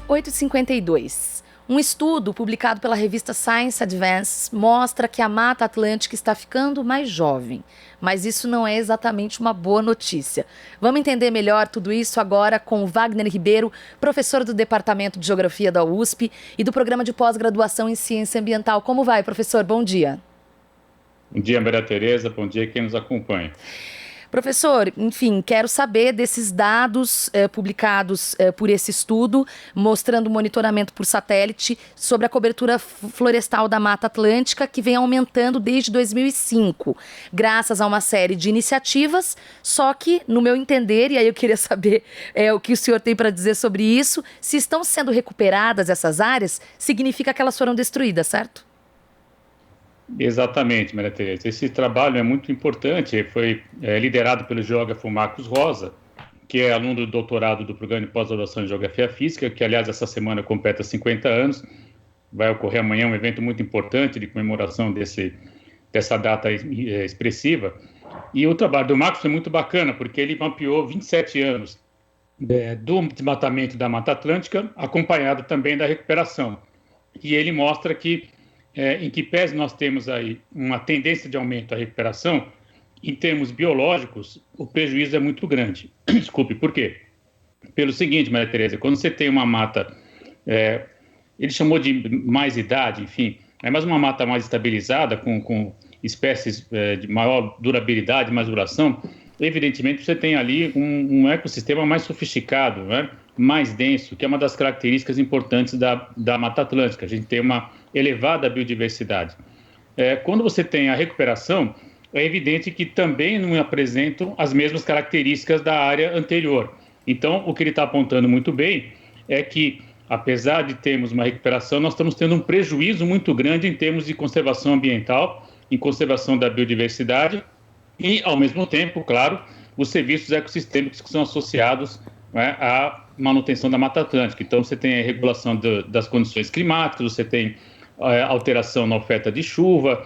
8h52. Um estudo publicado pela revista Science Advances mostra que a Mata Atlântica está ficando mais jovem. Mas isso não é exatamente uma boa notícia. Vamos entender melhor tudo isso agora com o Wagner Ribeiro, professor do Departamento de Geografia da USP e do Programa de Pós-Graduação em Ciência Ambiental. Como vai, professor? Bom dia. Bom dia, Maria Tereza. Bom dia quem nos acompanha. Professor, enfim, quero saber desses dados publicados por esse estudo, mostrando o monitoramento por satélite sobre a cobertura florestal da Mata Atlântica, que vem aumentando desde 2005, graças a uma série de iniciativas, só que, no meu entender, e aí eu queria saber o que o senhor tem para dizer sobre isso, se estão sendo recuperadas essas áreas, significa que elas foram destruídas, certo? Exatamente, Maria Tereza. Esse trabalho é muito importante, foi liderado pelo geógrafo Marcos Rosa, que é aluno do doutorado do Programa de Pós-Graduação em Geografia Física, que, aliás, essa semana completa 50 anos. Vai ocorrer amanhã um evento muito importante de comemoração dessa data expressiva. E o trabalho do Marcos foi muito bacana, porque ele mapeou 27 anos do desmatamento da Mata Atlântica, acompanhado também da recuperação. E ele mostra que em que pese nós temos aí uma tendência de aumento da recuperação, em termos biológicos, o prejuízo é muito grande. Desculpe, por quê? Pelo seguinte, Maria Tereza, quando você tem uma mata, ele chamou de mais idade, enfim, mas uma mata mais estabilizada, com espécies de maior durabilidade, mais duração, evidentemente você tem ali um ecossistema mais sofisticado, né? Mais denso, que é uma das características importantes da Mata Atlântica. A gente tem uma elevada biodiversidade. Quando você tem a recuperação, é evidente que também não apresentam as mesmas características da área anterior. Então, o que ele está apontando muito bem é que, apesar de termos uma recuperação, nós estamos tendo um prejuízo muito grande em termos de conservação ambiental, em conservação da biodiversidade e, ao mesmo tempo, claro, os serviços ecossistêmicos que são associados, né, à manutenção da Mata Atlântica. Então, você tem a regulação das condições climáticas, você tem alteração na oferta de chuva,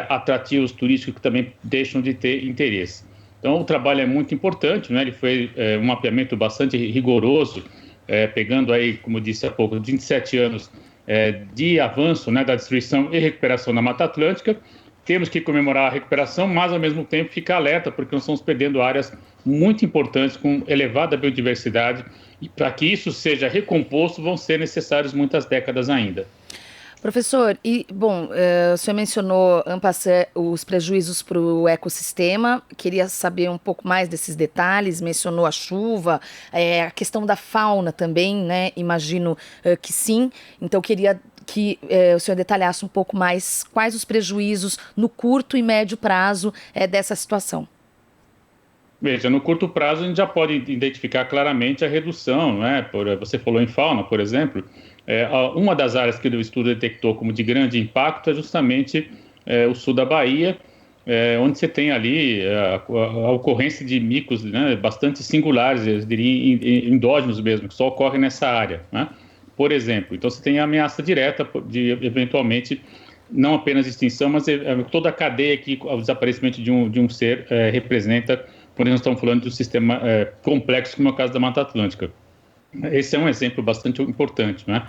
atrativos turísticos que também deixam de ter interesse. Então, o trabalho é muito importante, né? Ele foi um mapeamento bastante rigoroso, pegando aí, como eu disse há pouco, 27 anos de avanço, né, da destruição e recuperação da Mata Atlântica. Temos que comemorar a recuperação, mas, ao mesmo tempo, ficar alerta, porque nós estamos perdendo áreas muito importantes com elevada biodiversidade, e para que isso seja recomposto, vão ser necessárias muitas décadas ainda. Professor, o senhor mencionou, en passant, os prejuízos para o ecossistema. Queria saber um pouco mais desses detalhes. Mencionou a chuva, a questão da fauna também, né? Imagino que sim. Então, queria que o senhor detalhasse um pouco mais quais os prejuízos no curto e médio prazo dessa situação. Veja, no curto prazo a gente já pode identificar claramente a redução, né? Você falou em fauna, por exemplo. Uma das áreas que o estudo detectou como de grande impacto é justamente o sul da Bahia, onde você tem ali a ocorrência de micos, né, bastante singulares, eu diria endógenos mesmo, que só ocorrem nessa área, né? Por exemplo, então você tem a ameaça direta de, eventualmente, não apenas extinção, mas toda a cadeia que o desaparecimento de um ser representa, quando nós estamos falando de um sistema complexo, como é o caso da Mata Atlântica. Esse é um exemplo bastante importante, né?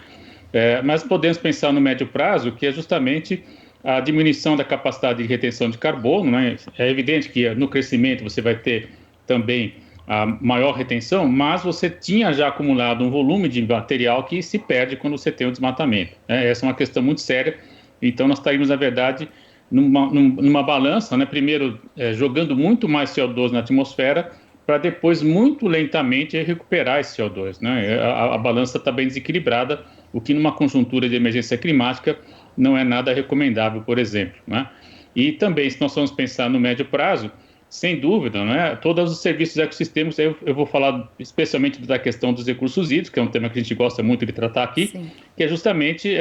Mas podemos pensar no médio prazo, que é justamente a diminuição da capacidade de retenção de carbono, né? É evidente que no crescimento você vai ter também a maior retenção, mas você tinha já acumulado um volume de material que se perde quando você tem o desmatamento, né? Essa é uma questão muito séria. Então, nós estaríamos, na verdade, numa balança, né? Primeiro, jogando muito mais CO2 na atmosfera, para depois, muito lentamente, recuperar esse CO2, né? A balança está bem desequilibrada, o que numa conjuntura de emergência climática não é nada recomendável, por exemplo, né? E também, se nós vamos pensar no médio prazo, sem dúvida, né? Todos os serviços ecossistêmicos, eu vou falar especialmente da questão dos recursos hídricos, que é um tema que a gente gosta muito de tratar aqui. Sim. Que é justamente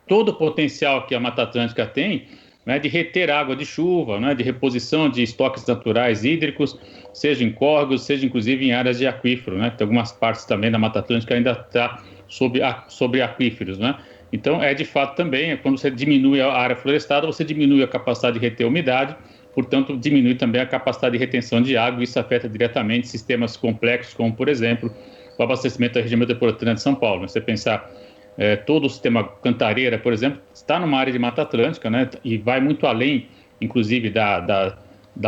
todo o potencial que a Mata Atlântica tem, né, de reter água de chuva, né, de reposição de estoques naturais hídricos, seja em córregos, seja inclusive em áreas de aquífero, né? Tem algumas partes também da Mata Atlântica ainda está sobre aquíferos, né? Então, de fato também, quando você diminui a área florestada, você diminui a capacidade de reter umidade, portanto, diminui também a capacidade de retenção de água, e isso afeta diretamente sistemas complexos, como, por exemplo, o abastecimento da região metropolitana de São Paulo. Você pensar todo o sistema Cantareira, por exemplo, está numa área de Mata Atlântica, né, e vai muito além, inclusive, da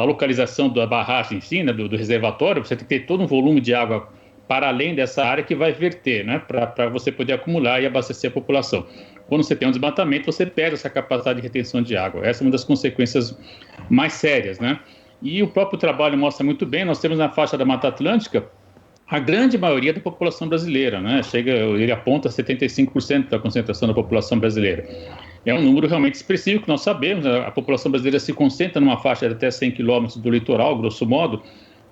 localização da barragem em si, né, do reservatório. Você tem que ter todo um volume de água para além dessa área que vai verter, né, para você poder acumular e abastecer a população. Quando você tem um desmatamento, você perde essa capacidade de retenção de água. Essa é uma das consequências mais sérias, né? E o próprio trabalho mostra muito bem, nós temos na faixa da Mata Atlântica a grande maioria da população brasileira, né? Ele aponta 75% da concentração da população brasileira. É um número realmente expressivo, que nós sabemos, a população brasileira se concentra numa faixa de até 100 quilômetros do litoral, grosso modo,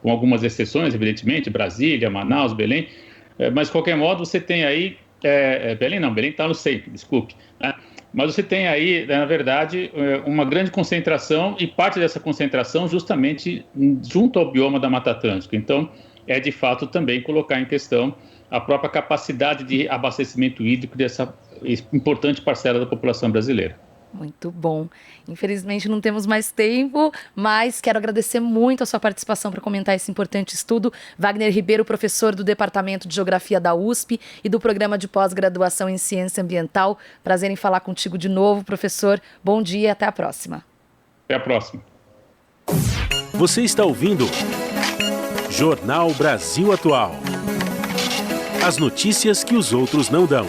com algumas exceções, evidentemente, Brasília, Manaus, Belém, mas de qualquer modo você tem aí, Belém está no centro, desculpe, né? Mas você tem aí, na verdade, uma grande concentração, e parte dessa concentração justamente junto ao bioma da Mata Atlântica. Então, é de fato também colocar em questão a própria capacidade de abastecimento hídrico dessa importante parcela da população brasileira. Muito bom. Infelizmente não temos mais tempo, mas quero agradecer muito a sua participação para comentar esse importante estudo. Wagner Ribeiro, professor do Departamento de Geografia da USP e do Programa de Pós-Graduação em Ciência Ambiental. Prazer em falar contigo de novo, professor. Bom dia e até a próxima. Até a próxima. Você está ouvindo Jornal Brasil Atual. As notícias que os outros não dão.